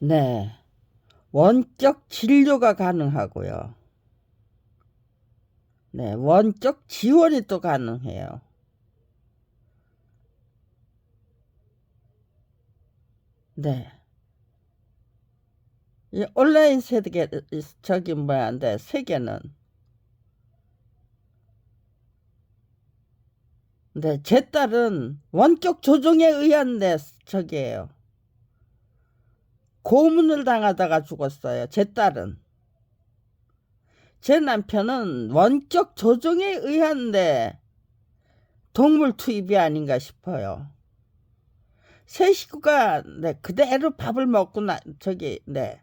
네. 원격 진료가 가능하고요. 네. 원격 지원이 또 가능해요. 네. 이 온라인 세계, 저기, 뭐야, 네, 세계는. 네. 제 딸은 원격 조종에 의한, 네, 저기예요. 고문을 당하다가 죽었어요. 제 딸은. 제 남편은 원격 조종에 의한, 네, 동물 투입이 아닌가 싶어요. 세 식구가, 네, 그대로 밥을 먹고, 네.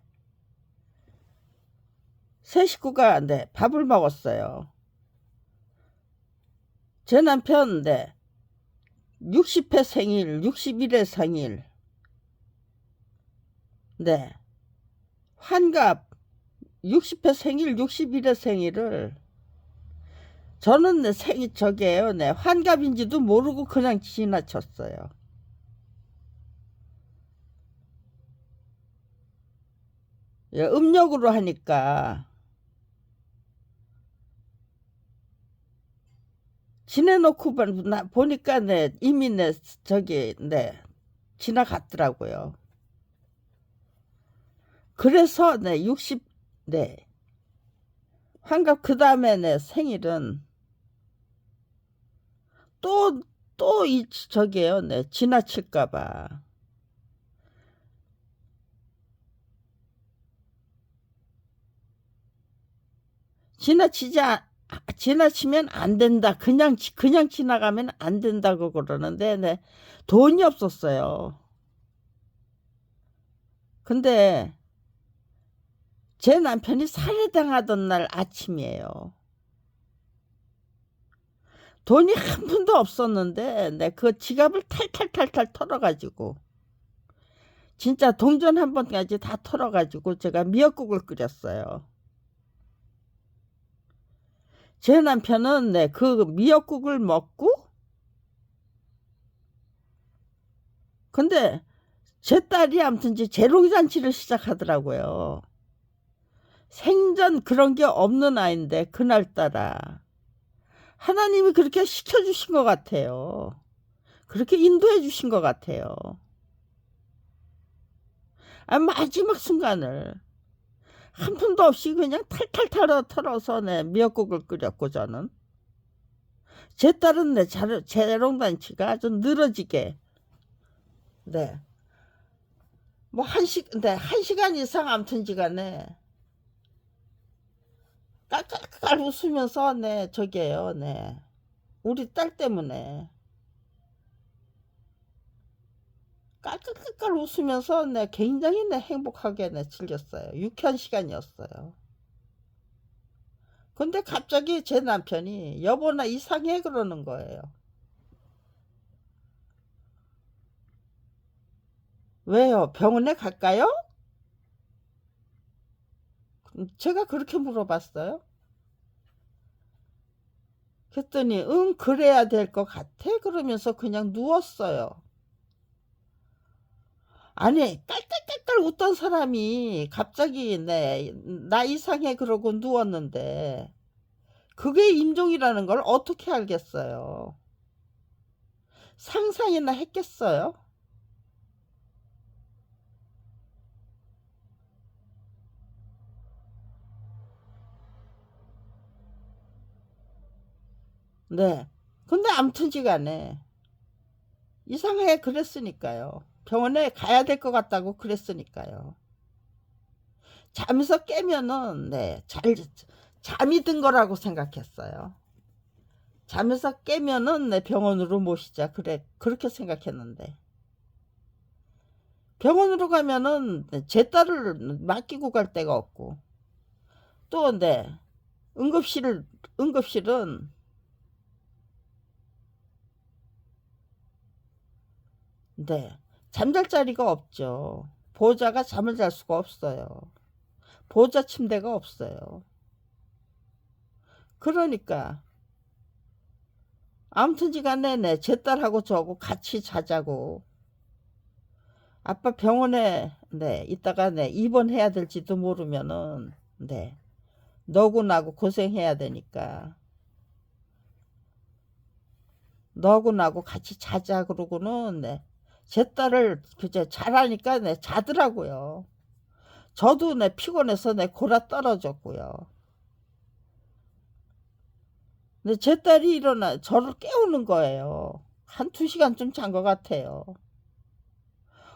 세 식구가, 네, 밥을 먹었어요. 제 남편, 네, 60회 생일, 61회 생일, 네, 환갑, 60회 생일, 61회 생일을, 저는 네, 저게요, 네, 환갑인지도 모르고 그냥 지나쳤어요. 예, 음력으로 하니까, 지내놓고 보니까, 네, 이미, 네, 저기, 네, 지나갔더라고요. 그래서, 네, 60, 네, 환갑 그 다음에 내 생일은 또 저게요, 네, 지나칠까봐. 지나치면 안 된다. 그냥 지나가면 안 된다고 그러는데, 네, 돈이 없었어요. 근데 제 남편이 살해당하던 날 아침이에요. 돈이 한 푼도 없었는데, 네, 그 지갑을 탈탈탈탈 털어가지고, 진짜 동전 한 번까지 다 털어가지고 제가 미역국을 끓였어요. 제 남편은, 네, 그 미역국을 먹고, 근데 제 딸이 아무튼 이제 재롱잔치를 시작하더라고요. 생전 그런 게 없는 아이인데 그날따라 하나님이 그렇게 시켜주신 것 같아요. 그렇게 인도해 주신 것 같아요. 마지막 순간을 한 푼도 없이 그냥 탈탈 털어서 내 미역국을 끓였고, 저는 제 딸은 내 재롱잔치가 아주 늘어지게, 네, 뭐 네, 1시간 이상 아무튼지간에 깔깔깔 웃으면서, 네, 저게요, 네, 우리 딸 때문에 깔깔깔 웃으면서, 네, 굉장히, 네, 행복하게, 네, 즐겼어요. 유쾌한 시간이었어요. 근데 갑자기 제 남편이 여보 나 이상해 그러는 거예요. 왜요? 병원에 갈까요? 제가 그렇게 물어봤어요. 그랬더니 응 그래야 될 것 같아 그러면서 그냥 누웠어요. 아니 깔깔깔깔 웃던 사람이 갑자기 나 이상해 그러고 누웠는데 그게 임종이라는 걸 어떻게 알겠어요? 상상이나 했겠어요? 네. 근데 암튼지간에 이상해 그랬으니까요. 병원에 가야 될 것 같다고 그랬으니까요. 잠에서 깨면은, 네, 잠이 든 거라고 생각했어요. 잠에서 깨면은, 네, 병원으로 모시자. 그렇게 생각했는데. 병원으로 가면은, 네, 제 딸을 맡기고 갈 데가 없고. 또, 네, 응급실은, 네, 잠잘 자리가 없죠. 보호자가 잠을 잘 수가 없어요. 보호자 침대가 없어요. 그러니까, 아무튼지간에, 네, 제 딸하고 저하고 같이 자자고. 아빠 병원에 네, 이따가 네, 입원해야 될지도 모르면은, 네, 너고 나고 고생해야 되니까, 너고 나고 같이 자자 그러고는, 네, 제 딸을 그제 잘하니까 네, 자더라고요. 저도 네, 피곤해서 네, 골아 떨어졌고요. 근데 제 딸이 저를 깨우는 거예요. 한 2시간쯤 잔 것 같아요.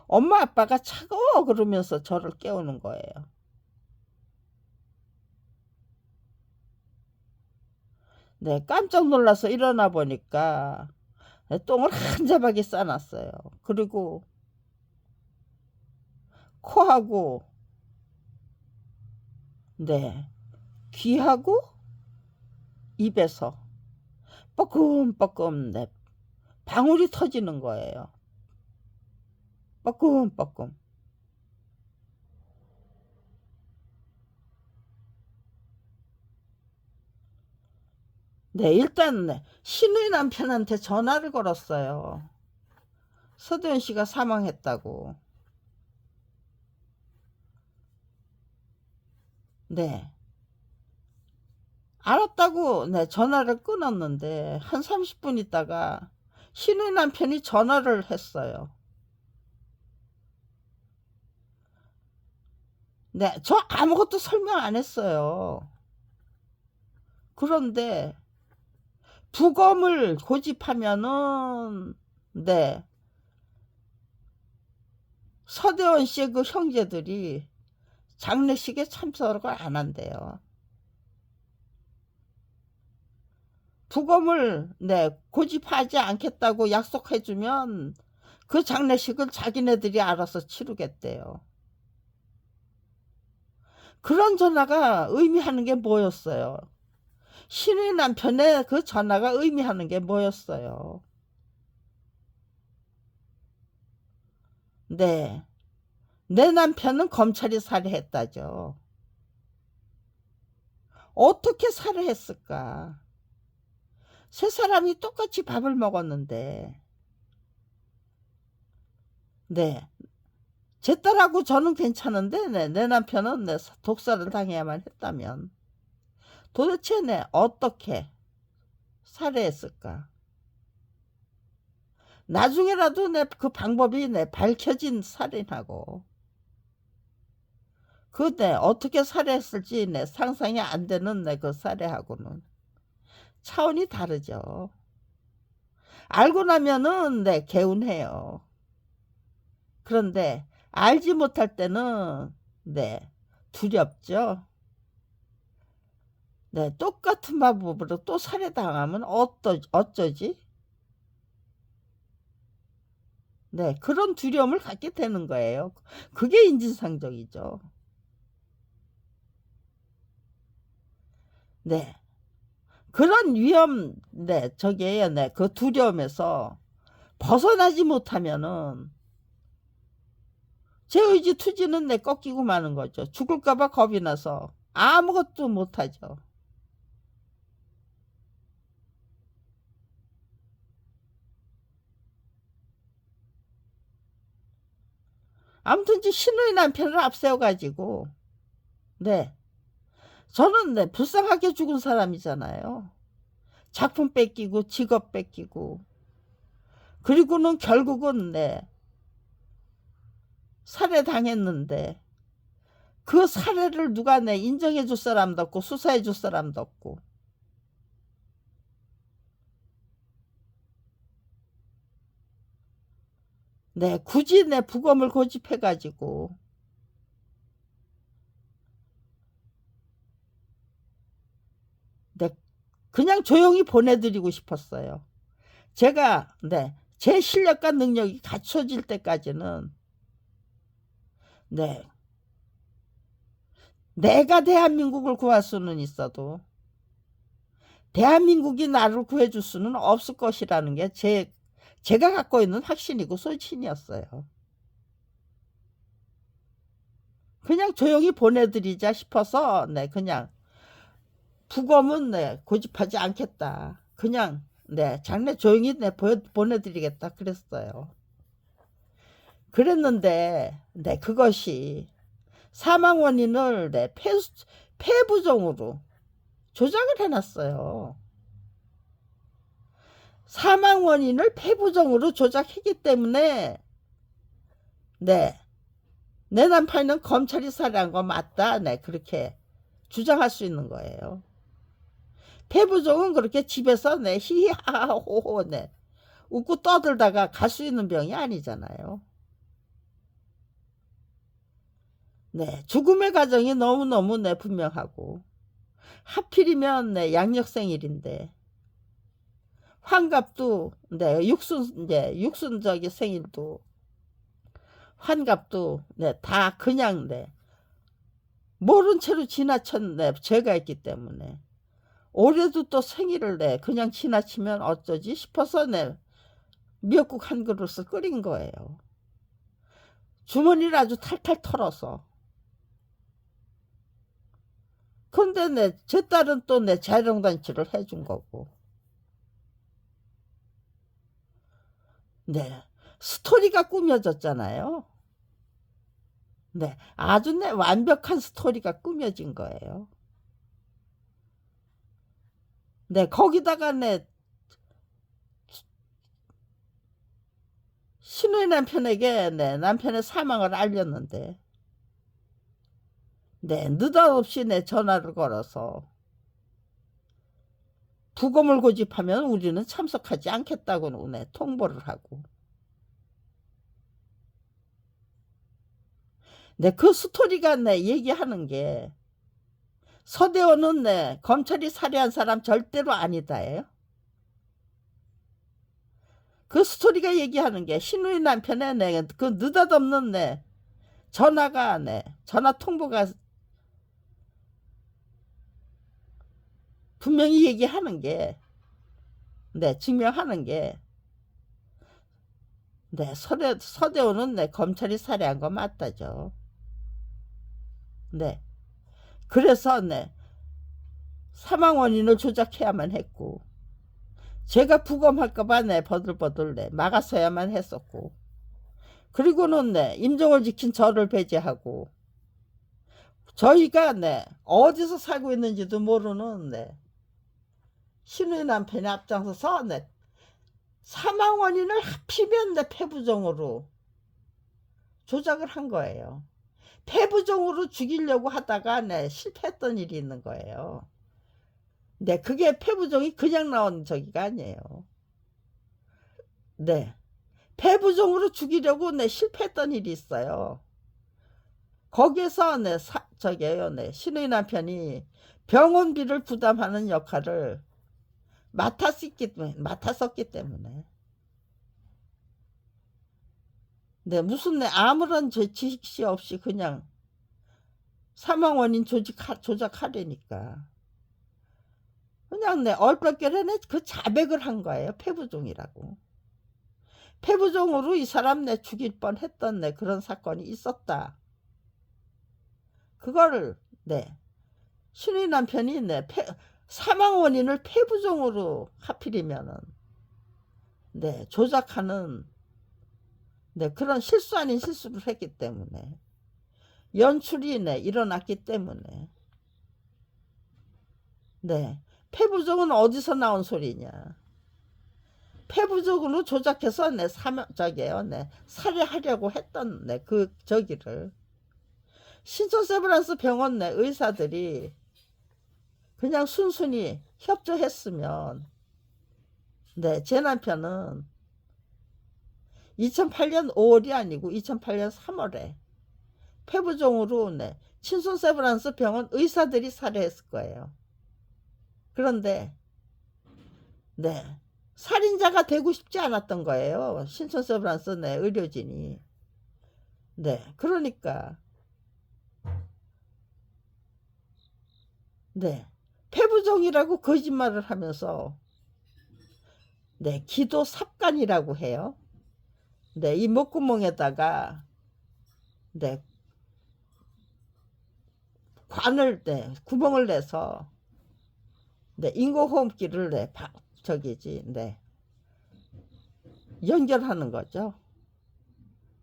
엄마 아빠가 차가워 그러면서 저를 깨우는 거예요. 네, 깜짝 놀라서 일어나 보니까 똥을 한 자박이 싸놨어요. 그리고 코하고, 네, 귀하고 입에서 뻐끔뻐끔, 네, 방울이 터지는 거예요. 뻐끔뻐끔. 네, 일단 네, 신우이 남편한테 전화를 걸었어요. 서도현 씨가 사망했다고. 네. 알았다고 네, 전화를 끊었는데 한 30분 있다가 신우이 남편이 전화를 했어요. 네, 저 아무것도 설명 안 했어요. 그런데 부검을 고집하면은 네, 서대원 씨의 그 형제들이 장례식에 참석을 안 한대요. 부검을 네, 고집하지 않겠다고 약속해주면 그 장례식을 자기네들이 알아서 치르겠대요. 그런 전화가 의미하는 게 뭐였어요? 신의 남편의 그 전화가 의미하는 게 뭐였어요? 네. 내 남편은 검찰이 살해했다죠. 어떻게 살해했을까? 세 사람이 똑같이 밥을 먹었는데, 네. 제 딸하고 저는 괜찮은데, 네. 내 남편은 네, 독살을 당해야만 했다면, 도대체 네, 어떻게 살해했을까? 나중에라도 내 그 방법이 내 밝혀진 살인하고, 그 내 어떻게 살해했을지 내 상상이 안 되는 내 그 살해하고는 차원이 다르죠. 알고 나면은 네, 개운해요. 그런데 알지 못할 때는 네, 두렵죠. 네, 똑같은 방법으로 또 살해당하면 어쩌지? 네, 그런 두려움을 갖게 되는 거예요. 그게 인지상정이죠. 네, 그런 위험, 네, 저기에요, 네, 그 두려움에서 벗어나지 못하면은 제 의지 투지는 내 꺾이고 마는 거죠. 죽을까봐 겁이 나서 아무것도 못하죠. 아무튼 신우의 남편을 앞세워가지고 네, 저는 네, 불쌍하게 죽은 사람이잖아요. 작품 뺏기고 직업 뺏기고 그리고는 결국은 네, 살해당했는데 그 살해를 누가 내 인정해 줄 사람도 없고 수사해 줄 사람도 없고 네, 굳이 내 부검을 고집해 가지고 네, 그냥 조용히 보내드리고 싶었어요. 제가 네, 제 실력과 능력이 갖춰질 때까지는 네, 내가 대한민국을 구할 수는 있어도 대한민국이 나를 구해줄 수는 없을 것이라는 게 제가 갖고 있는 확신이고 소신이었어요. 그냥 조용히 보내드리자 싶어서 네, 그냥 부검은 네, 고집하지 않겠다. 그냥 네, 장례 조용히 네, 보내드리겠다 그랬어요. 그랬는데, 네, 그것이 사망 원인을 네, 폐부종으로 조작을 해놨어요. 사망 원인을 폐부종으로 조작했기 때문에, 네, 내 남편은 검찰이 살해한 거 맞다. 네, 그렇게 주장할 수 있는 거예요. 폐부종은 그렇게 집에서 네, 히히하하호호 네, 웃고 떠들다가 갈 수 있는 병이 아니잖아요. 네, 죽음의 과정이 너무너무 네, 분명하고 하필이면 네, 양력생일인데 환갑도 네, 육순적인 생일도 환갑도 네, 다 그냥 네, 모른 채로 지나친 네, 죄가 있기 때문에 올해도 또 생일을 내 그냥 지나치면 어쩌지 싶어서 내 미역국 한 그릇을 끓인 거예요. 주머니를 아주 탈탈 털어서. 근데 제 딸은 또 내 재롱단치를 해준 거고. 네, 스토리가 꾸며졌잖아요. 네, 아주 내 완벽한 스토리가 꾸며진 거예요. 네, 거기다가 내 신우의 남편에게 내 남편의 사망을 알렸는데, 네, 느닷없이 내 전화를 걸어서 부검을 고집하면 우리는 참석하지 않겠다고 내 통보를 하고, 네, 그 스토리가 내 얘기하는 게 서대원은 내 검찰이 살해한 사람 절대로 아니다예요. 그 스토리가 얘기하는 게 신우의 남편의 그 느닷없는 전화 통보가 분명히 얘기하는 게 증명하는 게 서대원은 검찰이 살해한 거 맞다죠. 네. 그래서 사망 원인을 조작해야만 했고 제가 부검할까봐 버들버들 막았어야만 했었고 그리고는 임종을 지킨 저를 배제하고 저희가 어디서 살고 있는지도 모르는 신우의 남편이 앞장서서 사망 원인을 하필이면 폐부종으로 조작을 한 거예요. 폐부종으로 죽이려고 하다가 실패했던 일이 있는 거예요. 네, 그게 폐부종이 그냥 나온 저기가 아니에요. 네, 폐부종으로 죽이려고 실패했던 일이 있어요. 거기에서 신우의 남편이 병원비를 부담하는 역할을 맡았었기 때문에 무슨 아무런 지식시 없이 그냥 사망 원인 조작하려니까 그냥 얼떨결에 그 자백을 한 거예요. 폐부종이라고. 폐부종으로 이 사람 죽일 뻔했던 그런 사건이 있었다. 그거를 신우의 남편이 사망 원인을 폐부종으로 하필이면은 조작하는 그런 실수 아닌 실수를 했기 때문에 연출이 일어났기 때문에 폐부종은 어디서 나온 소리냐. 폐부종으로 조작해서 살해하려고 했던 그 저기를 신촌세브란스 병원 의사들이 그냥 순순히 협조했으면 제 남편은 2008년 5월이 아니고 2008년 3월에 폐부종으로 신촌세브란스 병원 의사들이 살해했을 거예요. 그런데 살인자가 되고 싶지 않았던 거예요. 신촌세브란스 의료진이. 그러니까 폐부종이라고 거짓말을 하면서 기도 삽관이라고 해요. 이 목구멍에다가 관을 구멍을 내서 인공호흡기를 연결하는 거죠.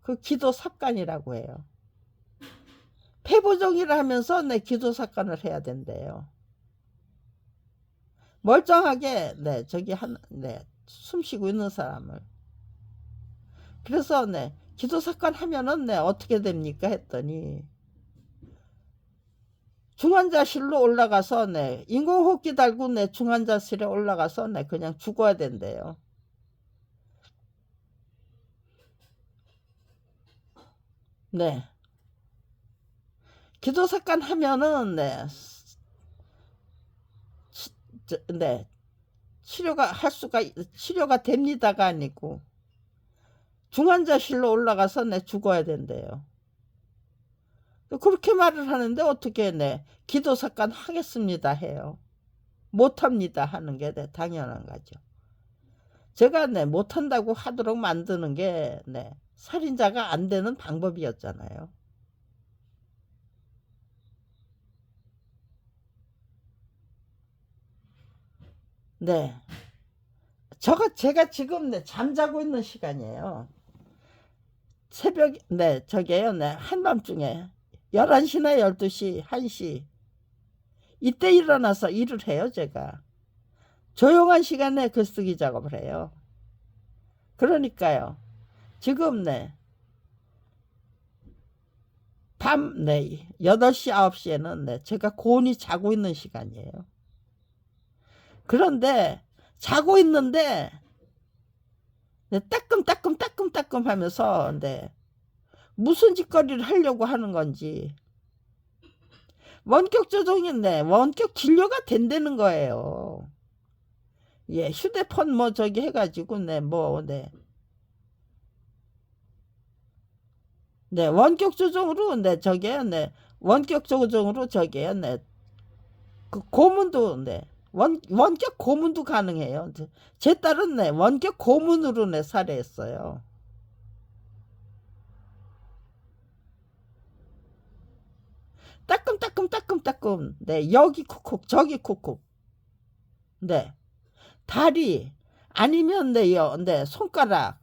그 기도 삽관이라고 해요. 폐보정이라 하면서 내 기도 삽관을 해야 된대요. 멀쩡하게 저기 숨 쉬고 있는 사람을. 그래서 기도 삽관 하면은 어떻게 됩니까 했더니 중환자실로 올라가서 인공호흡기 달고 중환자실에 올라가서 그냥 죽어야 된대요. 기도 삭관 하면은 치료가 됩니다가 아니고 중환자실로 올라가서 죽어야 된대요. 그렇게 말을 하는데 어떻게 기도 삭관 하겠습니다 해요. 못합니다 하는 게 당연한 거죠. 제가 못한다고 하도록 만드는 게 살인자가 안 되는 방법이었잖아요. 제가 지금 잠자고 있는 시간이에요. 새벽 저게요 한밤중에 11시나 12시 1시 이때 일어나서 일을 해요. 제가 조용한 시간에 글쓰기 작업을 해요. 그러니까요 지금 밤 8시 9시에는 제가 고온히 자고 있는 시간이에요. 그런데 자고 있는데 따끔따끔 하면서 무슨 짓거리를 하려고 하는 건지 원격 조정인데 원격 진료가 된다는 거예요. 예, 휴대폰 저기 해가지고 원격 조정으로 원격 조정으로 저게요 그 고문도 원격 고문도 가능해요. 제 딸은 원격 고문으로 살해했어요. 따끔 여기 쿡쿡 저기 쿡쿡 다리 아니면 손가락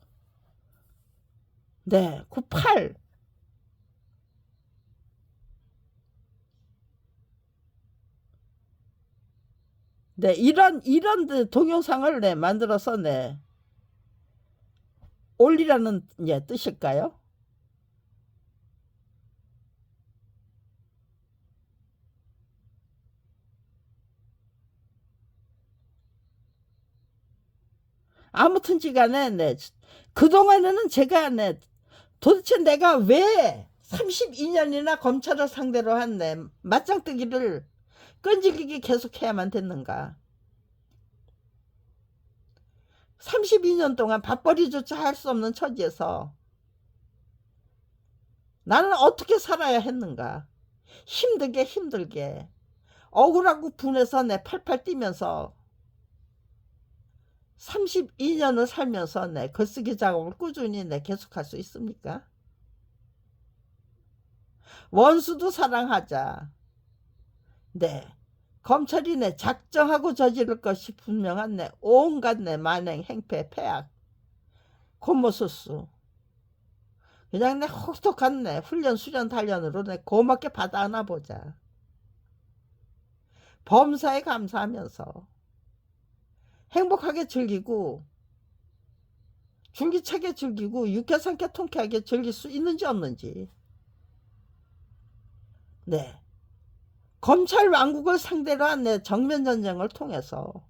그 팔 이런 동영상을 만들어서 올리라는 뜻일까요? 아무튼지간에 그동안에는 제가 도대체 내가 왜 32년이나 검찰을 상대로 한 맞짱뜨기를 끈질기게 계속해야만 됐는가. 32년 동안 밥벌이조차 할 수 없는 처지에서 나는 어떻게 살아야 했는가. 힘들게 억울하고 분해서 팔팔 뛰면서 32년을 살면서 글쓰기 작업을 꾸준히 계속할 수 있습니까? 원수도 사랑하자. 검찰이 작정하고 저지를 것이 분명한 온갖 만행 행패 폐악 곤모술수 그냥 혹독한 훈련 수련 단련으로 고맙게 받아 안아보자. 범사에 감사하면서 행복하게 즐기고 줄기차게 즐기고 유쾌상쾌 통쾌하게 즐길 수 있는지 없는지. 검찰 왕국을 상대로 한 정면전쟁을 통해서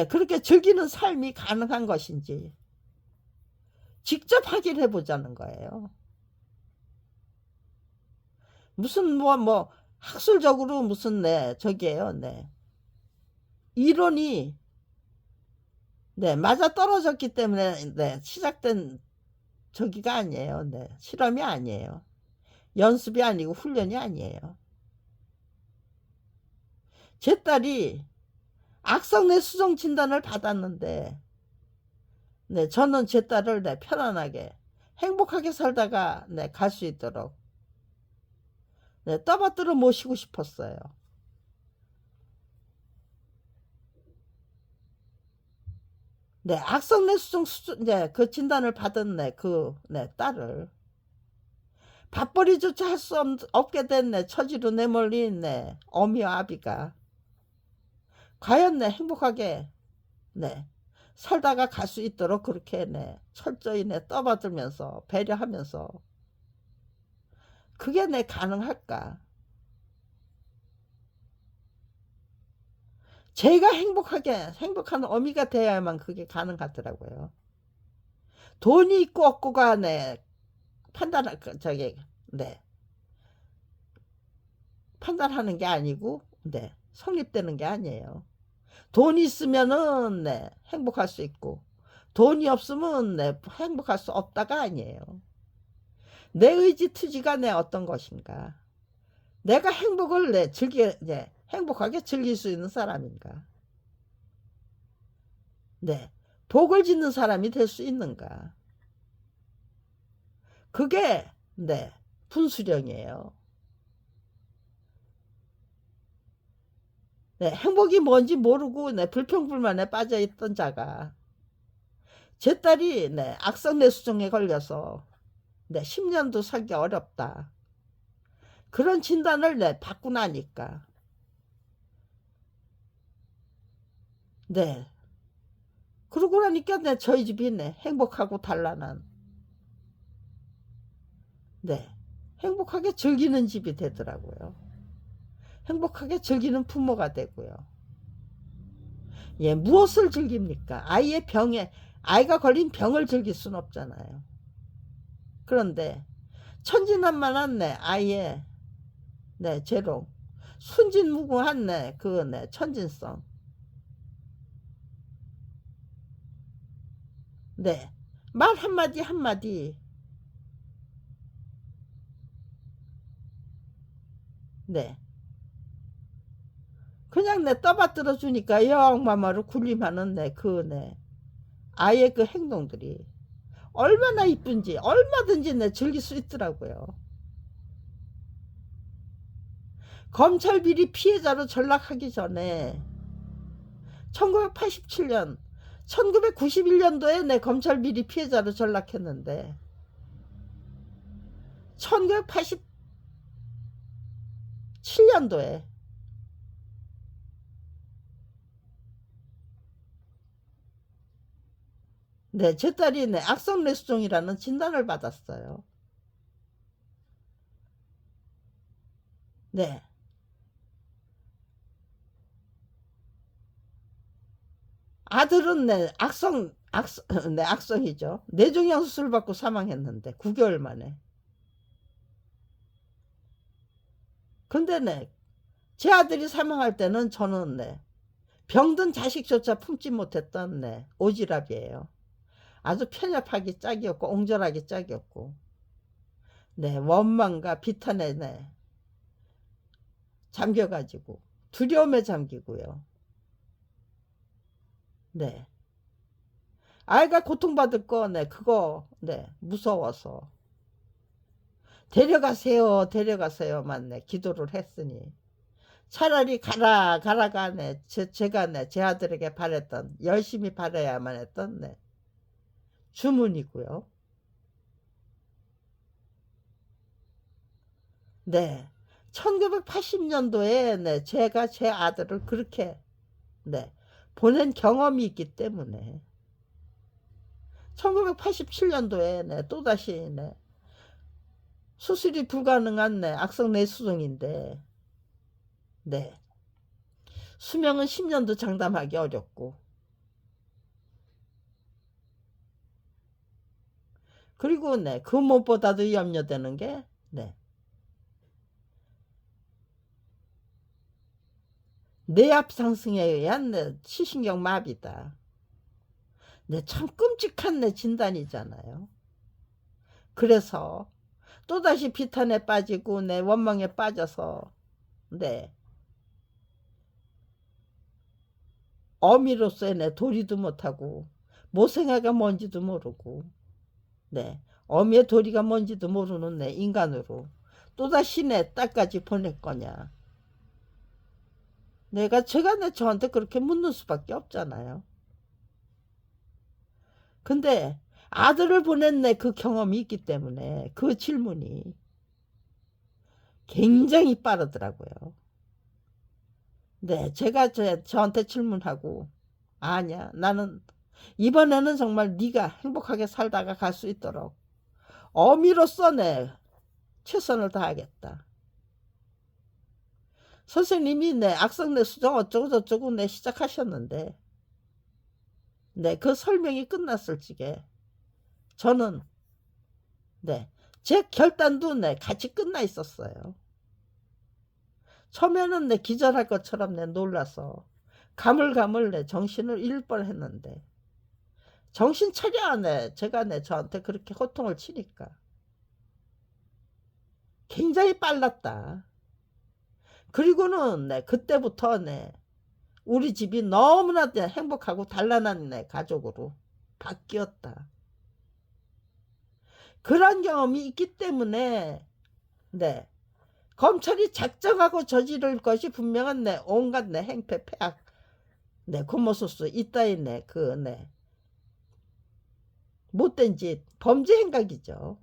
그렇게 즐기는 삶이 가능한 것인지 직접 확인해 보자는 거예요. 무슨 학술적으로 무슨 저기에요. 이론이 맞아 떨어졌기 때문에 시작된 저기가 아니에요. 실험이 아니에요. 연습이 아니고 훈련이 아니에요. 제 딸이 악성 수정 진단을 받았는데 저는 제 딸을 편안하게 행복하게 살다가 갈 수 있도록 떠받들어 모시고 싶었어요. 네, 악성뇌수종 네, 그 진단을 받은 딸을 밥벌이조차 할 수 없게 된 처지로 내몰린 어미와 아비가 과연 행복하게 살다가 갈 수 있도록 그렇게 철저히 떠받들면서 배려하면서 그게 가능할까? 제가 행복한 어미가 되어야만 그게 가능하더라고요. 돈이 있고 없고가 판단하는 게 아니고 성립되는 게 아니에요. 돈이 있으면은 행복할 수 있고 돈이 없으면 행복할 수 없다가 아니에요. 내 의지 투지가 어떤 것인가? 내가 행복을 행복하게 즐길 수 있는 사람인가? 복을 짓는 사람이 될 수 있는가? 그게 분수령이에요. 행복이 뭔지 모르고 불평불만에 빠져있던 자가 제 딸이 악성뇌수종에 걸려서 10년도 살기 어렵다. 그런 진단을 받고 나니까 그러고 나니까 저희 집이 행복하고 단란한 행복하게 즐기는 집이 되더라고요. 행복하게 즐기는 부모가 되고요. 예, 무엇을 즐깁니까? 아이가 걸린 병을 즐길 수는 없잖아요. 그런데 천진난만한 아이의 재롱, 순진무구한 천진성, 말 한마디 한마디 그냥 떠받들어 주니까 영마마로 군림하는 아이의 그 행동들이 얼마나 이쁜지 얼마든지 즐길 수 있더라고요. 검찰 비리 피해자로 전락하기 전에 1987년 1991년도에 검찰 비리 피해자로 전락했는데 1987년도에 제 딸이 악성뇌수종이라는 진단을 받았어요. 아들은 악성이죠. 뇌종양 수술 받고 사망했는데 9개월 만에. 근데 제 아들이 사망할 때는 저는 병든 자식조차 품지 못했던 오지랖이에요. 아주 편협하기 짝이었고 옹졸하기 짝이었고 원망과 비탄에 잠겨가지고 두려움에 잠기고요. 아이가 고통받을 거 그거 무서워서 데려가세요만 기도를 했으니 차라리 가라가 제가 제 아들에게 바랬던 열심히 바라야만 했던 주문이고요. 1980년도에 제가 제 아들을 그렇게 보낸 경험이 있기 때문에 1987년도에 또다시 수술이 불가능한 악성뇌수종인데 수명은 10년도 장담하기 어렵고 그리고 그 무엇보다도 염려되는 게 뇌압 상승에 의한 시신경 마비다. 참 끔찍한 진단이잖아요. 그래서 또다시 비탄에 빠지고 원망에 빠져서 어미로서의 도리도 못하고 모생애가 뭔지도 모르고 어미의 도리가 뭔지도 모르는 인간으로 또다시 딸까지 보낼 거냐. 제가 저한테 그렇게 묻는 수밖에 없잖아요. 근데 아들을 보냈네 그 경험이 있기 때문에 그 질문이 굉장히 빠르더라고요. 네, 제가 저한테 질문하고 아니야 나는 이번에는 정말 네가 행복하게 살다가 갈 수 있도록 어미로서 내 최선을 다하겠다. 선생님이 내 악성내 수정 어쩌고 저쩌고 내 시작하셨는데 네, 그 설명이 끝났을 적에 저는 네, 제 결단도 네, 같이 끝나 있었어요. 처음에는 내 기절할 것처럼 내 놀라서 가물가물 내 정신을 잃을 뻔했는데 정신 차려 내 제가 내 저한테 그렇게 호통을 치니까 굉장히 빨랐다. 그리고는 네, 그때부터 네, 우리 집이 너무나 네, 행복하고 단란한 네, 가족으로 바뀌었다. 그런 경험이 있기 때문에 네, 검찰이 작정하고 저지를 것이 분명한 내 온갖 내 행패 폐악 네, 고모소수 이따위 네, 그 네, 못된 짓 범죄 행각이죠.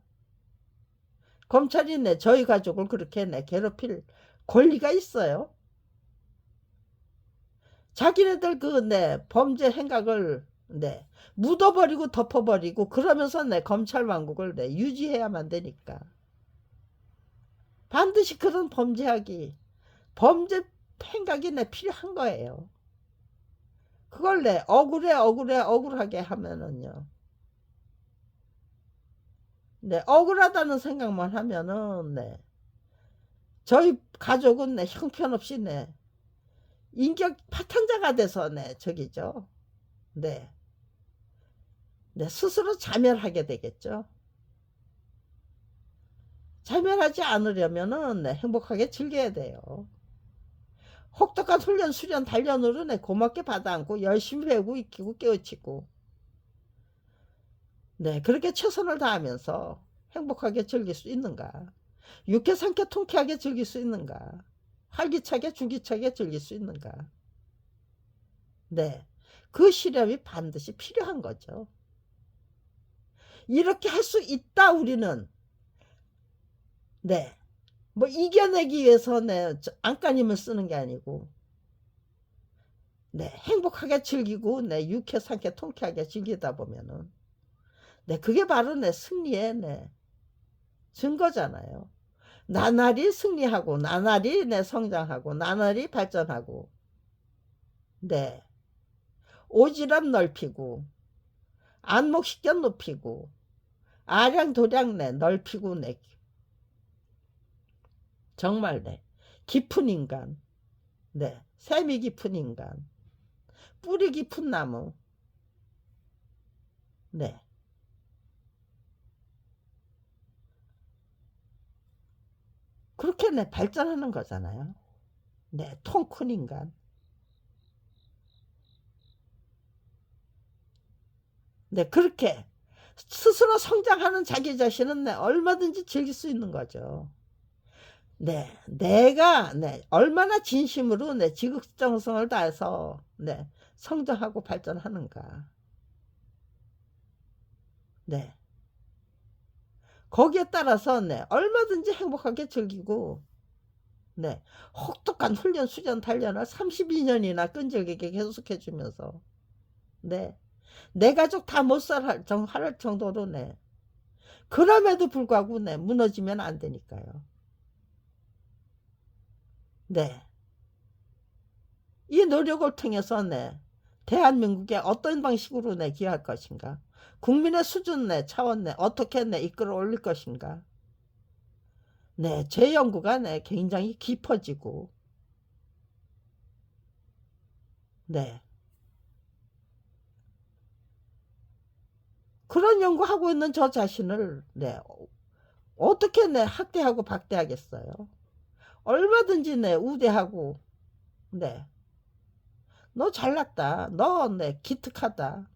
검찰이 네, 저희 가족을 그렇게 네, 괴롭힐 권리가 있어요. 자기네들 그 네, 범죄 행각을 네, 묻어버리고 덮어버리고 그러면서 네, 검찰 왕국을 네, 유지해야만 되니까 반드시 그런 범죄 행각이 네, 필요한 거예요. 그걸 네, 억울하게 하면은요. 네, 억울하다는 생각만 하면은 네, 저희 가족은 네, 형편없이 네, 인격 파탄자가 돼서 네, 저기죠. 네, 네, 스스로 자멸하게 되겠죠. 자멸하지 않으려면은 네, 행복하게 즐겨야 돼요. 혹독한 훈련, 수련, 단련으로 네, 고맙게 받아 안고 열심히 배우고 익히고 깨우치고 네, 그렇게 최선을 다하면서 행복하게 즐길 수 있는가? 유쾌, 상쾌, 통쾌하게 즐길 수 있는가? 활기차게, 주기차게 즐길 수 있는가? 네, 그 시련이 반드시 필요한 거죠. 이렇게 할 수 있다 우리는. 네, 뭐 이겨내기 위해서 네, 안간힘을 쓰는 게 아니고 네, 행복하게 즐기고 네, 유쾌, 상쾌, 통쾌하게 즐기다 보면은 네, 그게 바로 내 승리의 네, 증거잖아요. 나날이 승리하고 나날이 내 성장하고 나날이 발전하고 네, 오지랖 넓히고 안목식견 높이고 아량도량 내 넓히고 내 정말 네, 깊은 인간 네, 샘이 깊은 인간 뿌리 깊은 나무 네, 그렇게 네, 발전하는 거잖아요. 네, 통 큰 인간 네, 그렇게 스스로 성장하는 자기 자신은 네, 얼마든지 즐길 수 있는 거죠. 네, 내가 네, 얼마나 진심으로 네, 지극정성을 다해서 네, 성장하고 발전하는가. 네, 거기에 따라서 네, 얼마든지 행복하게 즐기고 네, 혹독한 훈련, 수련, 단련을 32년이나 끈질기게 계속해 주면서 네, 내 가족 다 못 살 정도로 네, 그럼에도 불구하고 네, 무너지면 안 되니까요. 네. 이 노력을 통해서 네, 대한민국에 어떤 방식으로 내 기여할 것인가? 국민의 수준 내 차원 내 어떻게 내 이끌어 올릴 것인가? 네, 제 연구가 네, 굉장히 깊어지고 네, 그런 연구하고 있는 저 자신을 네, 어떻게 내 학대하고 박대하겠어요? 얼마든지 내 우대하고 네, 너 잘났다. 너 네, 기특하다.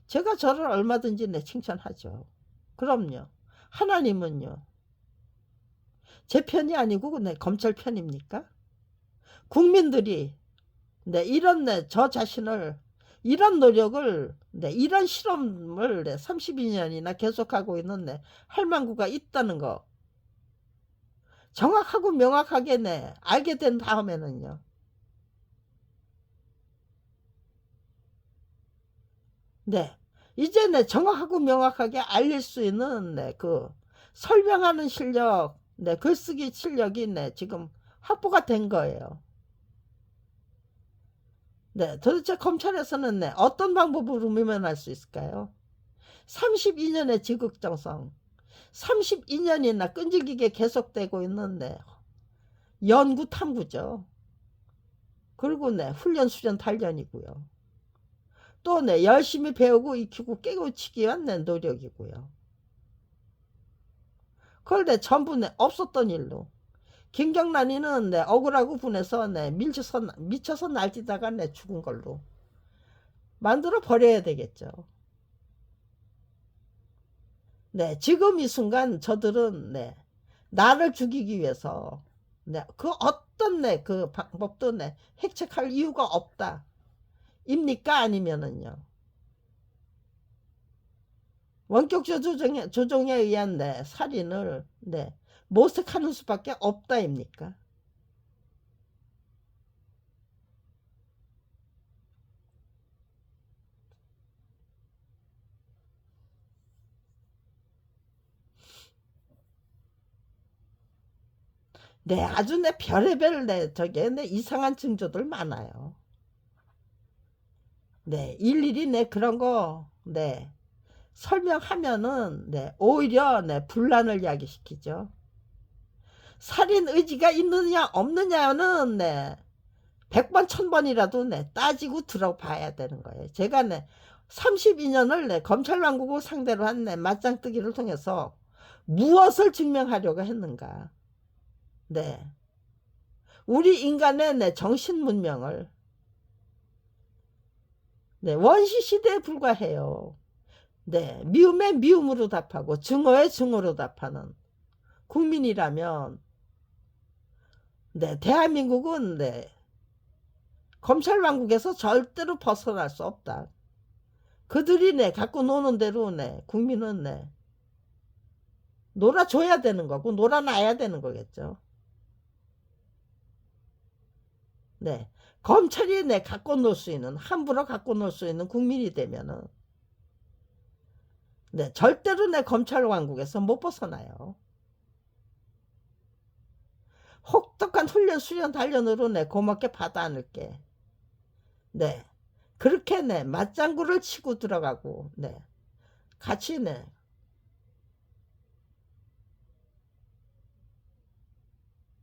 제가 저를 얼마든지 내 칭찬하죠. 그럼요. 하나님은요. 제 편이 아니고 네, 검찰 편입니까? 국민들이 네, 이런 네, 저 자신을 이런 노력을, 네, 이런 실험을 네, 32년이나 계속하고 있는 네, 할망구가 있다는 거 정확하고 명확하게 네, 알게 된 다음에는요. 네, 이제 네, 정확하고 명확하게 알릴 수 있는 네, 그 설명하는 실력, 네, 글쓰기 실력이 네, 지금 확보가 된 거예요. 네, 도대체 검찰에서는 네, 어떤 방법으로 미면할 수 있을까요? 32년의 지극정성, 32년이나 끈질기게 계속되고 있는데 연구 탐구죠. 그리고 네, 훈련 수련 단련이고요. 또 네, 열심히 배우고 익히고 깨우치기 위한 네, 노력이고요. 그런데 전부 네, 없었던 일로 김경란이는 네, 억울하고 분해서 네, 미쳐서 날뛰다가 네, 죽은 걸로 만들어 버려야 되겠죠. 네, 지금 이 순간 저들은 네, 나를 죽이기 위해서 네, 그 어떤 네, 그 방법도 네, 획책할 이유가 없다. 입니까? 아니면은요. 원격 조종에 의한 네, 살인을 네, 모색하는 수밖에 없다입니까? 네, 아주 내 별의별 네, 저게 네, 이상한 징조들 많아요. 네, 일일이 네, 그런 거 네, 설명하면은 네, 오히려 네, 분란을 야기시키죠. 살인 의지가 있느냐 없느냐는 네, 100번 1000번이라도 네, 따지고 들어봐야 되는 거예요. 제가 네, 32년을 네, 검찰왕국을 상대로 한 네, 맞짱뜨기를 통해서 무엇을 증명하려고 했는가. 네, 우리 인간의 네, 정신 문명을 네, 원시 시대에 불과해요. 네, 미움에 미움으로 답하고 증오에 증오로 답하는 국민이라면 네, 대한민국은 네, 검찰 왕국에서 절대로 벗어날 수 없다. 그들이 네, 갖고 노는 대로 네, 국민은 네, 놀아줘야 되는 거고 놀아놔야 되는 거겠죠. 네, 검찰이 네, 갖고 놀 수 있는 함부로 갖고 놀 수 있는 국민이 되면은 네, 절대로 내 검찰 왕국에서 못 벗어나요. 혹독한 훈련 수련 단련으로 내 고맙게 받아 안을게. 네, 그렇게 내 맞장구를 치고 들어가고 네, 같이 네,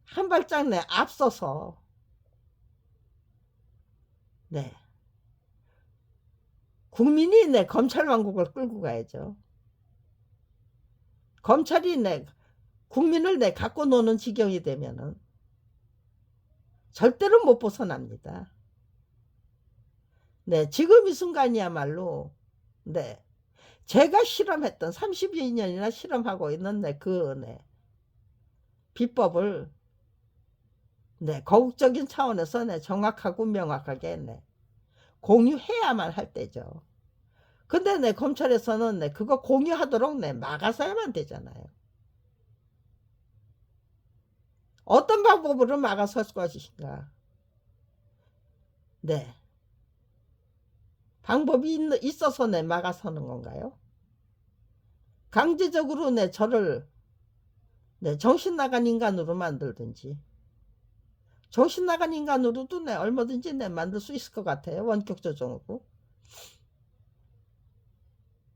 한 발짝 내 앞서서 네, 국민이 내 검찰 왕국을 끌고 가야죠. 검찰이 내 국민을 내 갖고 노는 지경이 되면은 절대로 못 벗어납니다. 네, 지금 이 순간이야말로 네, 제가 실험했던 32년이나 실험하고 있는 네, 그 네, 비법을 네, 거국적인 차원에서 네, 정확하고 명확하게 네, 공유해야만 할 때죠. 근데 네, 검찰에서는 네, 그거 공유하도록 네, 막아서야만 되잖아요. 어떤 방법으로 막아설 것인가? 네, 방법이 있어서 네, 막아서는 건가요? 강제적으로 네, 저를 네, 정신 나간 인간으로 만들든지 정신 나간 인간으로도 네, 얼마든지 네, 만들 수 있을 것 같아요. 원격 조정으로.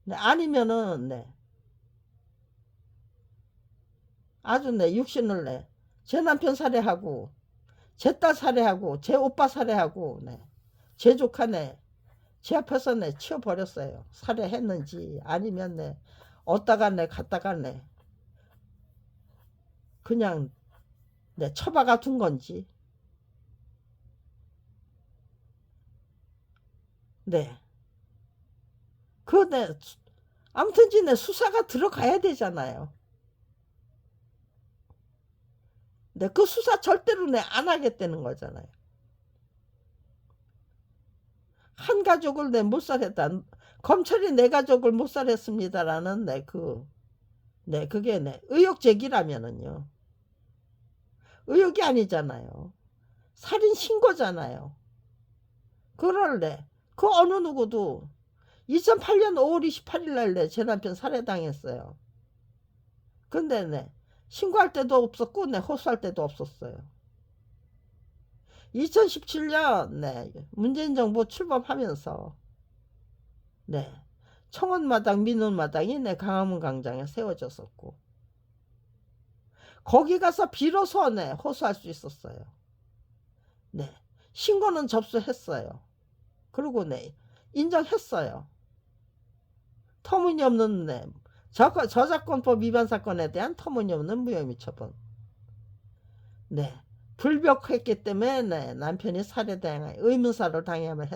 네, 아니면은 네, 아주 네, 육신을 내. 제 남편 살해하고 제 딸 살해하고 제 오빠 살해하고 네, 제 조카 네, 제 앞에서 네, 치워버렸어요. 살해했는지 아니면 네, 어디다가 네, 갔다가 네, 그냥 네, 처박아 둔 건지. 네, 그 네, 아무튼지 네, 수사가 들어가야 되잖아요. 네, 그 수사 절대로 네, 안 하겠다는 거잖아요. 한 가족을 내 못살했다. 검찰이 내 가족을 못살했습니다라는 그게 의혹 제기라면은요. 의혹이 아니잖아요. 살인 신고잖아요. 그럴래. 그 어느 누구도 2008년 5월 28일 날 제 남편 살해당했어요. 근데 신고할 때도 없었고 호소할 때도 없었어요. 2017년 문재인 정부 출범하면서 청원마당 민원마당이 광화문 광장에 세워졌었고 거기 가서 비로소 호소할 수 있었어요. 신고는 접수했어요. 그리고 인정했어요. 터무니없는 저작권법 위반 사건에 대한 터무니없는 무혐의 처분. 불벽했기 때문에 남편이 살해당해 의문사를 당해야만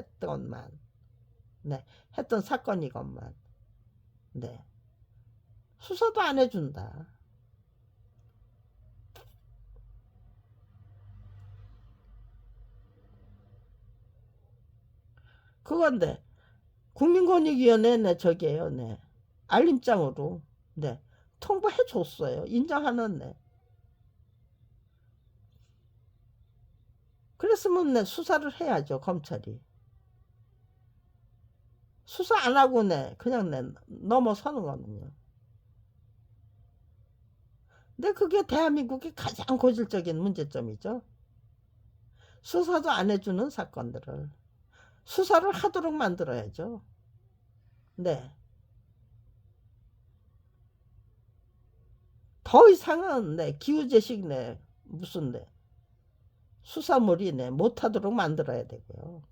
했던 사건이건만. 수사도 안 해준다. 그건데 국민권익위원회 저기에요. 알림장으로 통보해 줬어요. 인정하는 그랬으면 수사를 해야죠. 검찰이. 수사 안 하고 그냥 넘어서는 거는요. 근데 그게 대한민국의 가장 고질적인 문제점이죠. 수사도 안 해주는 사건들을 수사를 하도록 만들어야죠. 더 이상은 기후제식 무슨 수사물이 못하도록 만들어야 되고요.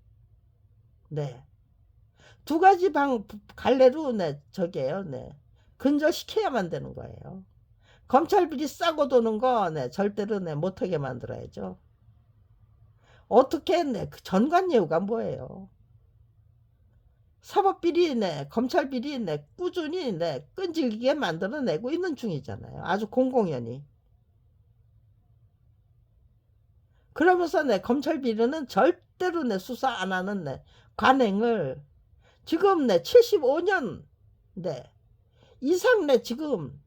두 가지 갈래로 저게요. 근절시켜야만 되는 거예요. 검찰 비리 싸고 도는 거 절대로 못하게 만들어야죠. 어떻게 그 전관예우가 뭐예요? 사법비리 검찰비리 꾸준히 끈질기게 만들어내고 있는 중이잖아요. 아주 공공연히. 그러면서 검찰비리는 절대로 수사 안 하는 관행을 지금 75년 이상 지금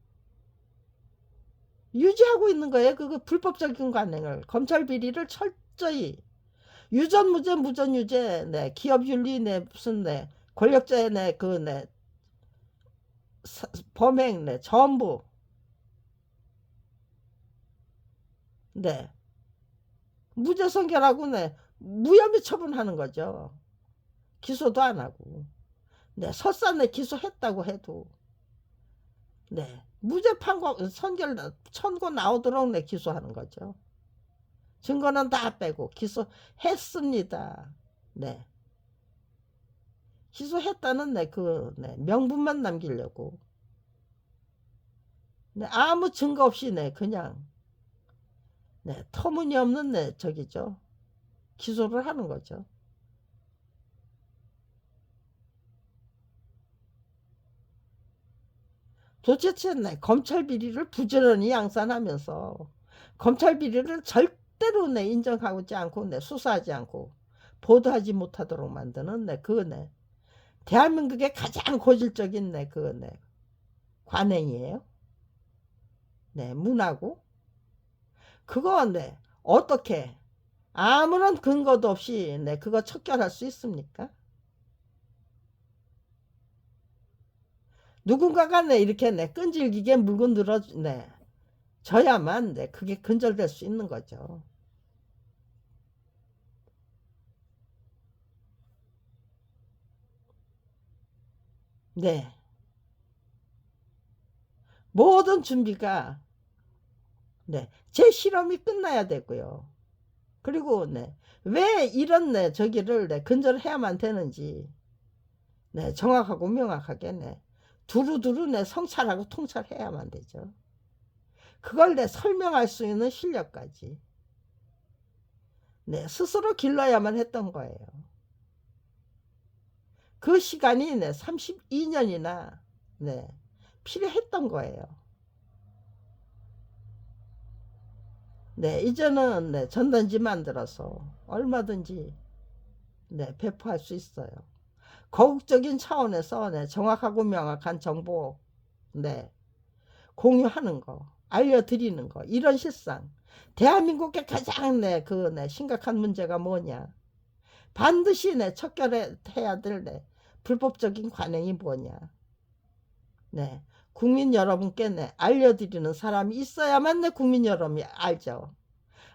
유지하고 있는 거예요. 그거 불법적인 관행을. 검찰비리를 철저히 유전무죄 무전유죄 기업윤리 무슨 권력자의 범행 전부 무죄 선결하고 무혐의 처분하는 거죠. 기소도 안 하고 설사 기소했다고 해도 무죄 판고 선결 선고 나오도록 기소하는 거죠. 증거는 다 빼고 기소했습니다. 기소했다는 명분만 남기려고 아무 증거 없이 그냥 터무니없는 저기죠. 기소를 하는 거죠. 도대체 검찰 비리를 부지런히 양산하면서 검찰 비리를 절대로 인정하지 않고 수사하지 않고 보도하지 못하도록 만드는 대한민국의 가장 고질적인 관행이에요. 문화고 그거 어떻게 아무런 근거도 없이 그거 척결할 수 있습니까? 누군가가 이렇게 끈질기게 물고 저야만 그게 근절될 수 있는 거죠. 모든 준비가 제 실험이 끝나야 되고요. 그리고 왜 이런 저기를 근절해야만 되는지 정확하고 명확하게 두루두루 성찰하고 통찰해야만 되죠. 그걸 설명할 수 있는 실력까지 스스로 길러야만 했던 거예요. 그 시간이 32년이나 필요했던 거예요. 이제는 전단지 만들어서 얼마든지 네, 배포할 수 있어요. 거국적인 차원에서 네, 정확하고 명확한 정보 네, 공유하는 거, 알려드리는 거, 이런 실상. 대한민국의 가장 심각한 문제가 뭐냐? 반드시 척결해야 될 불법적인 관행이 뭐냐? 네, 국민 여러분께 알려드리는 사람이 있어야만 국민 여러분이 알죠.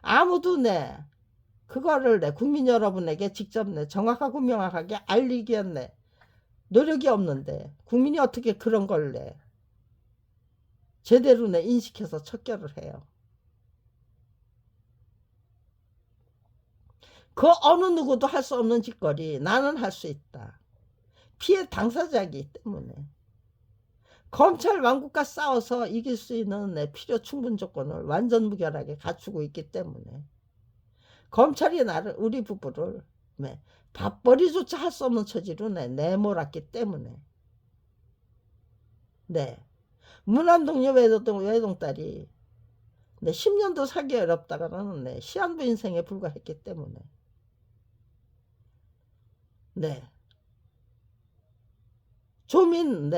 아무도 그거를 국민 여러분에게 직접 정확하고 명확하게 알리기 위한 노력이 없는데 국민이 어떻게 그런 걸 제대로 인식해서 척결을 해요. 그 어느 누구도 할 수 없는 짓거리 나는 할 수 있다. 피해 당사자이기 때문에 검찰 왕국과 싸워서 이길 수 있는 필요 충분 조건을 완전 무결하게 갖추고 있기 때문에 검찰이 우리 부부를 밥벌이조차 할 수 없는 처지로 내몰았기 때문에 문안동녀 외동딸이 10년도 사기 어렵다가는 시한부 인생에 불과했기 때문에 조민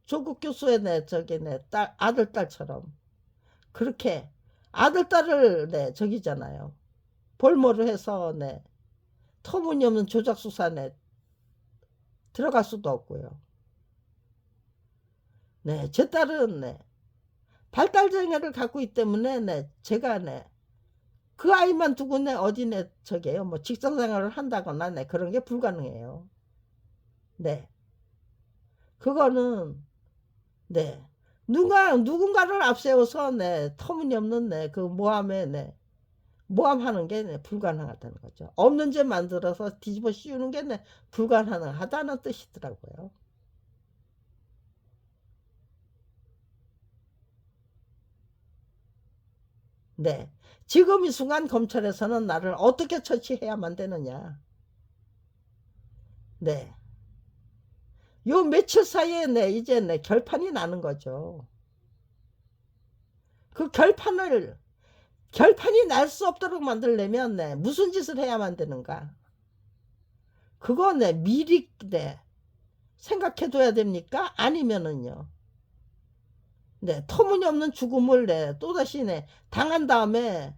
조국 교수의 아들 딸처럼 그렇게 아들 딸을 저기잖아요. 볼모로 해서 터무니없는 조작 수사에 들어갈 수도 없고요. 제 딸은 발달장애를 갖고 있기 때문에 제가 그 아이만 두고 어디 저게요 뭐 직장생활을 한다거나 그런 게 불가능해요. 그거는 누군가를 앞세워서 터무니없는 그 모함에 모함하는 게 불가능하다는 거죠. 없는 죄 만들어서 뒤집어 씌우는 게 불가능하다는 뜻이더라고요. 지금 이 순간 검찰에서는 나를 어떻게 처치해야만 되느냐. 요 며칠 사이에 이제 결판이 나는 거죠. 그 결판이 날 수 없도록 만들려면 무슨 짓을 해야만 되는가? 그거 미리 생각해 둬야 됩니까? 아니면은요. 터무니없는 죽음을 또다시 당한 다음에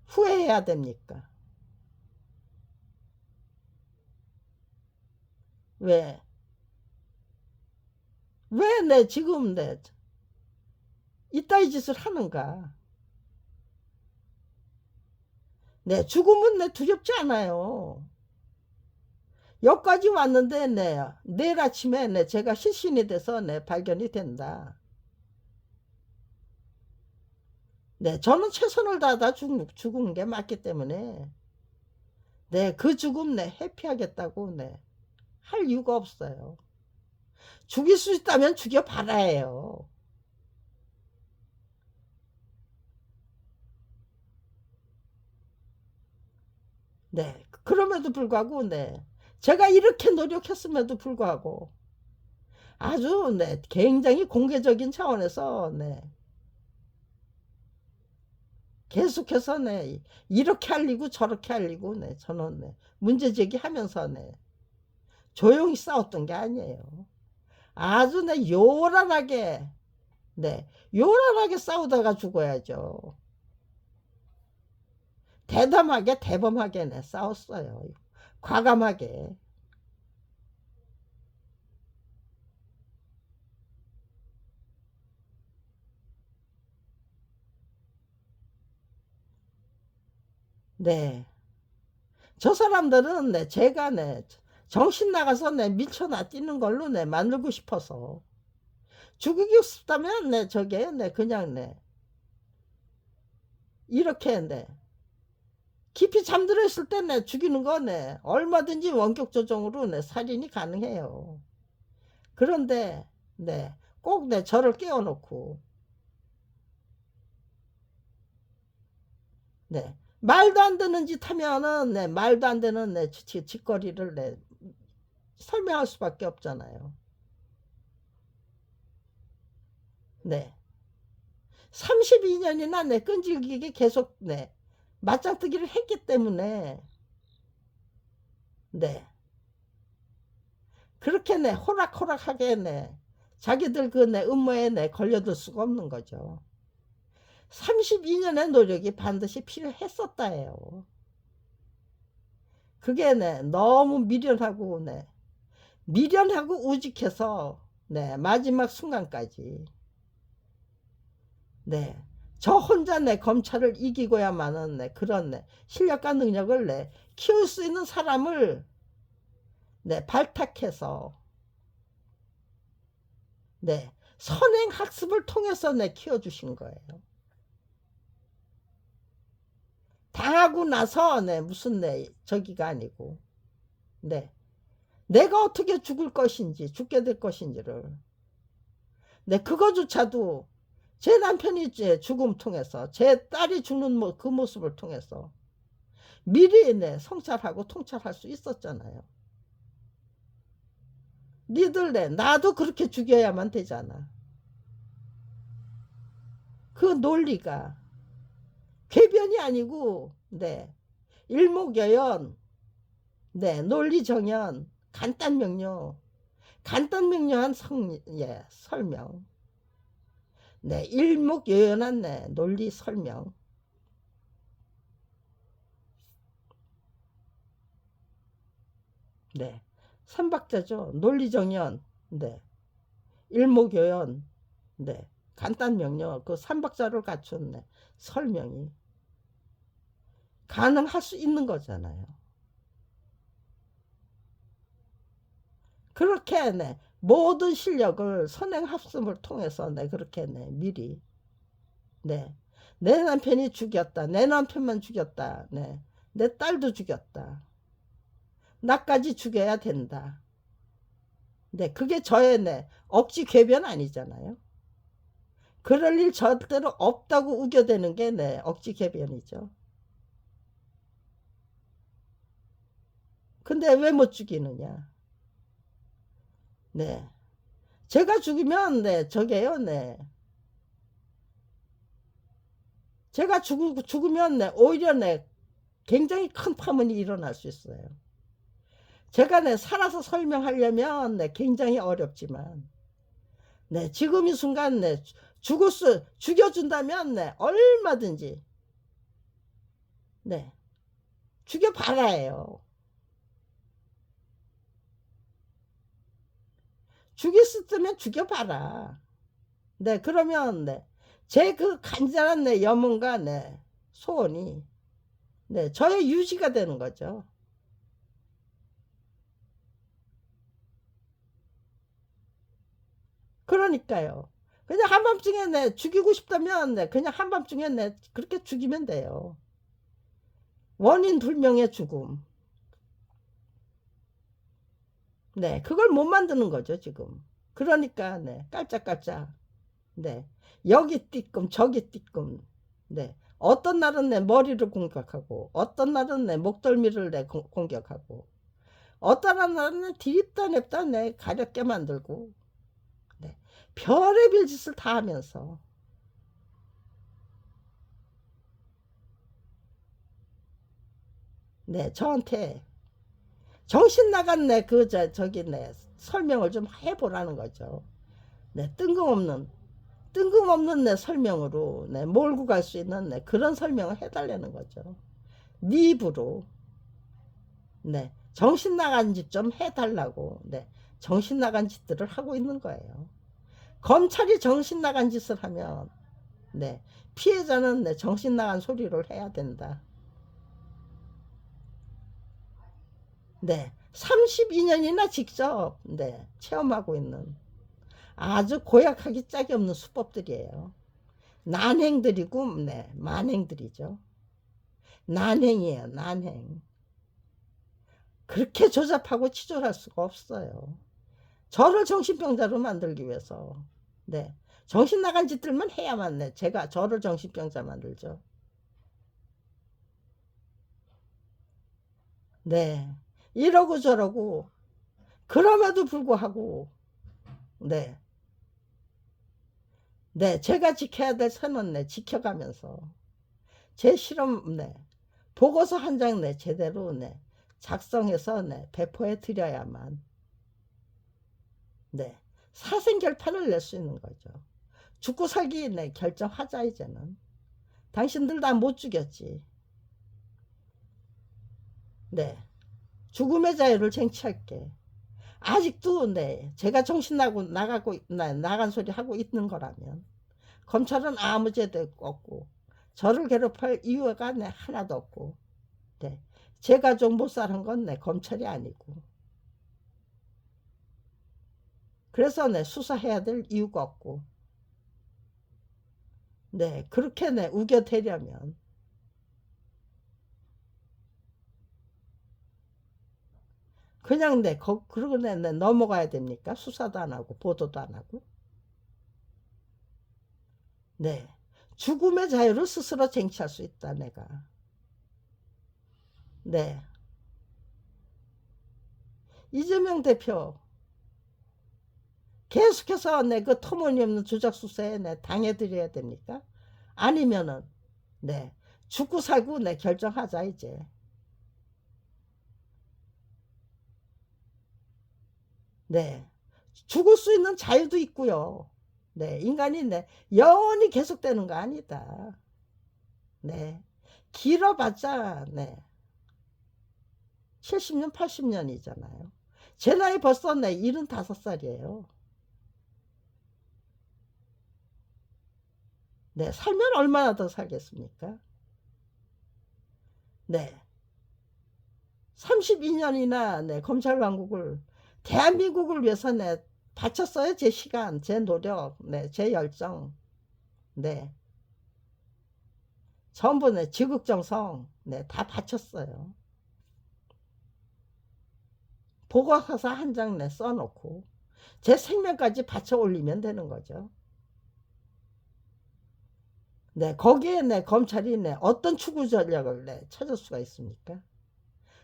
후회해야 됩니까? 왜 지금 이따위 짓을 하는가? 죽음은 두렵지 않아요. 여기까지 왔는데 내일 아침에 제가 실신이 돼서 발견이 된다. 저는 최선을 다하다 죽은 게 맞기 때문에 그 죽음 회피하겠다고 할 이유가 없어요. 죽일 수 있다면 죽여봐라 해요. 그럼에도 불구하고 제가 이렇게 노력했음에도 불구하고 아주 굉장히 공개적인 차원에서 계속해서 이렇게 알리고 저렇게 알리고 저는 문제 제기하면서 조용히 싸웠던 게 아니에요. 아주 요란하게 요란하게 싸우다가 죽어야죠. 대담하게 대범하게 싸웠어요. 과감하게. 저 사람들은 제가 정신 나가서 미쳐나 뛰는 걸로 만들고 싶어서 죽이고 싶다면 저게 그냥 이렇게 깊이 잠들어 있을 때 죽이는 거 얼마든지 원격 조정으로 살인이 가능해요. 그런데 꼭 저를 깨워놓고 말도 안 되는 짓 하면은 말도 안 되는 짓거리를 설명할 수밖에 없잖아요. 32년이나 끈질기게 계속 맞짱뜨기를 했기 때문에 네 그렇게 네 호락호락하게 네 자기들 그 내 음모에 네 걸려들 수가 없는 거죠. 32년의 노력이 반드시 필요했었다 해요. 그게 네 너무 미련하고 네 미련하고 우직해서 네 마지막 순간까지 네 저 혼자 내 검찰을 이기고야만은 네 그런 네 실력과 능력을 네 키울 수 있는 사람을 네 발탁해서 네 선행 학습을 통해서 네 키워주신 거예요. 당하고 나서 네 무슨 네 저기가 아니고 네 내가 어떻게 죽을 것인지 죽게 될 것인지를 네 그거조차도 제 남편이 제 죽음 통해서 제 딸이 죽는 그 모습을 통해서 미리 네 성찰하고 통찰할 수 있었잖아요. 니들 네 나도 그렇게 죽여야만 되잖아. 그 논리가 궤변이 아니고 네 일목요연 네 논리정연 간단명료 간단명료한 예, 설명 네 일목요연한 네 논리 설명 네 삼박자죠. 논리정연 네 일목요연 네 간단명료 그 삼박자를 갖춘 네, 설명이 가능할 수 있는 거잖아요. 그렇게 네 모든 실력을 선행합심을 통해서 네 그렇게 네 미리 네 내 남편이 죽였다. 내 남편만 죽였다. 네 내 딸도 죽였다. 나까지 죽여야 된다. 네 그게 저의 네 억지 궤변 아니잖아요. 그럴 일 절대로 없다고 우겨대는 게 네 억지 궤변이죠. 근데 왜 못 죽이느냐. 네 제가 죽이면 네 저게요 네 제가 죽으면 네 오히려 네 굉장히 큰 파문이 일어날 수 있어요. 제가 네 살아서 설명하려면 네 굉장히 어렵지만 네 지금 이 순간 네 죽여준다면 네 얼마든지 네 죽여봐라예요. 죽일 수 있으면 죽여봐라. 네 그러면 네 제 그 간절한 네 염원과 네 소원이 네 저의 유지가 되는 거죠. 그러니까요. 그냥 한밤중에 내 죽이고 싶다면 네 그냥 한밤중에 내 그렇게 죽이면 돼요. 원인 불명의 죽음. 네 그걸 못 만드는 거죠 지금. 그러니까 네 깔짝깔짝 네 여기 띠끔 저기 띠끔 네 어떤 날은 내 머리를 공격하고 어떤 날은 내 목덜미를 내 공격하고 어떤 날은 디립다 냅다 내 가렵게 만들고 네 별의별 짓을 다 하면서 네 저한테 정신 나간 내 저기 내 설명을 좀 해보라는 거죠. 네 뜬금없는 내 설명으로 내 몰고 갈 수 있는 내 그런 설명을 해달라는 거죠. 네 입으로 네 정신 나간 짓 좀 해달라고 네 정신 나간 짓들을 하고 있는 거예요. 검찰이 정신 나간 짓을 하면 네 피해자는 네 정신 나간 소리를 해야 된다. 네 32년이나 직접 네 체험하고 있는 아주 고약하기 짝이 없는 수법들이에요. 난행들이고 네 만행들이죠. 난행이에요. 난행. 그렇게 조잡하고 치졸할 수가 없어요. 저를 정신병자로 만들기 위해서 네 정신 나간 짓들만 해야만 네 제가 저를 정신병자 만들죠. 네 이러고 저러고 그럼에도 불구하고 네 네 제가 지켜야 될 선은 네 지켜가면서 제 실험 네 보고서 한 장 내 제대로 내 작성해서 내 배포해 드려야만 네 사생결판을 낼 수 있는 거죠. 죽고 살기 내 결정하자. 이제는 당신들 다 못 죽였지. 네 죽음의 자유를 쟁취할게. 아직도 네 제가 정신 나간 소리 하고 있는 거라면 검찰은 아무 죄도 없고 저를 괴롭힐 이유가 네 하나도 없고 네 제 가족 못 사는 건 네 검찰이 아니고 그래서 네 수사해야 될 이유가 없고 네 그렇게 네 우겨대려면 그냥 네 그러고 네 넘어가야 됩니까? 수사도 안 하고 보도도 안 하고 네 죽음의 자유를 스스로 쟁취할 수 있다. 내가 네 이재명 대표 계속해서 네 그 터무니없는 조작 수사에 네 당해드려야 됩니까? 아니면은 네 죽고 살고 네 결정하자. 이제 네 죽을 수 있는 자유도 있고요. 네 인간이 네 영원히 계속되는 거 아니다. 네 길어봤자 네 70년 80년이잖아요. 제 나이 벌써 네 75살이에요. 네 살면 얼마나 더 살겠습니까? 네 32년이나 네 검찰 왕국을 대한민국을 위해서 네 바쳤어요. 제 시간, 제 노력, 네 제 열정, 네 전부 네 지극정성 네 다 바쳤어요. 보고서 한 장 내 써놓고 제 생명까지 바쳐 올리면 되는 거죠. 네 거기에 네 검찰이 네 어떤 추구 전략을 네 찾을 수가 있습니까?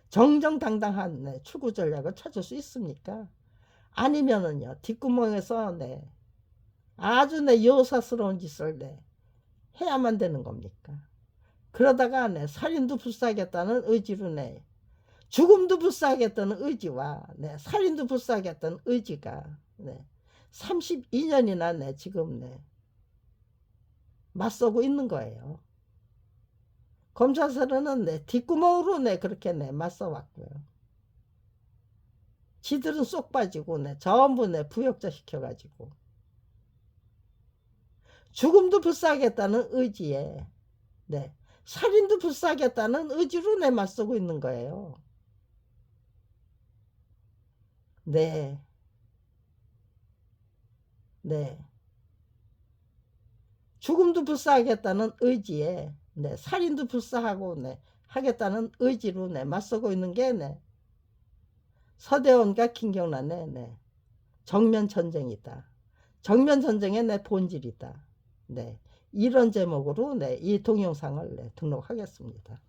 정정당당한 네 추구 전략을 찾을 수 있습니까? 아니면은요 뒷구멍에서 네 아주 네 요사스러운 짓을 네 해야만 되는 겁니까? 그러다가 네 살인도 불사하겠다는 의지로 네 죽음도 불사하겠다는 의지와 네 살인도 불사하겠다는 의지가 네 32년이나 네 지금 네 맞서고 있는 거예요. 검찰서는 네 뒷구멍으로 네 그렇게 네 맞서 왔고요. 지들은 쏙 빠지고 네 전부 네 부역자 시켜가지고 죽음도 불사하겠다는 의지에 네 살인도 불사하겠다는 의지로 네 맞서고 있는 거예요. 네. 네. 죽음도 불사하겠다는 의지에 네 살인도 불사하고 네 하겠다는 의지로 네 맞서고 있는 게 네 서대원과 김경란의 네 정면 전쟁이다. 정면 전쟁의 내 본질이다. 네 이런 제목으로 네 이 동영상을 네 등록하겠습니다.